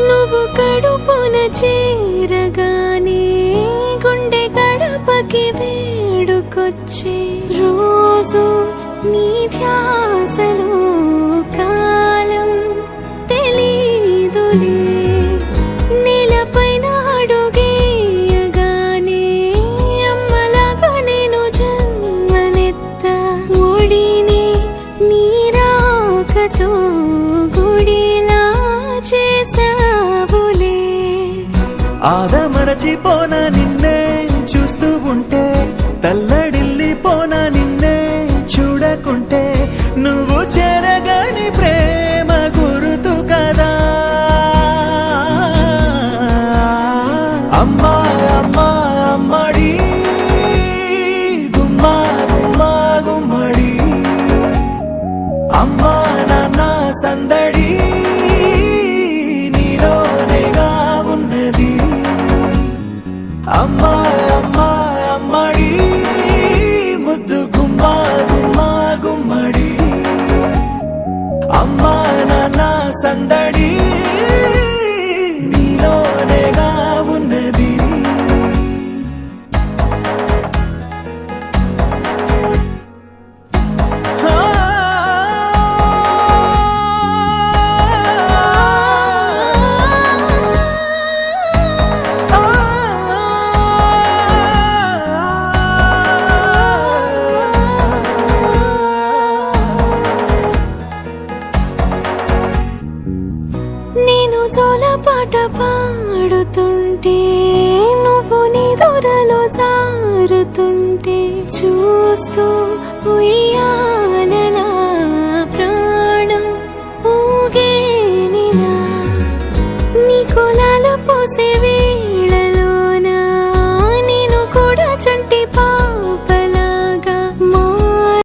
నువ్వు కడుపున చేరగానే గుండె గడపకి వేడుకొచ్చే రోజు నీ ధ్యాసలో కాలం తెలీదులే. నేలపైన అడుగేయగానే అమ్మలాగా నేను జన్మనెత్త. ఒడిని నీ రాకతో గుడిలా చేసావులే. ఆదమరచిపోనా నిన్నే చూస్తూ ఉంటే, తల్లడిల్లిపోనా నిన్నే చూడకుంటే. నువ్వు చెరగని ప్రేమ గురుతు కదా. అమ్మా అమ్మా అమ్మడి గుమ్మా గుమ్మా గుమ్మడి. అమ్మా నాన్న సందడి నీలోనేగా ఉన్నది. అమ్మా అమ్మా అమ్మడి ముద్దు గుమ్మా గుమ్మా గుమ్మడి. అమ్మా నాన్న సందడి నీలోనేగా ఉన్నది. నేను జోలపాట పాడుతుంటే, నువ్వు నీ దొరలో జారుతుంటే చూస్తూ ఉయ్యాలలా ప్రాణం ఊగేనిలా. నీ కులాల పోసే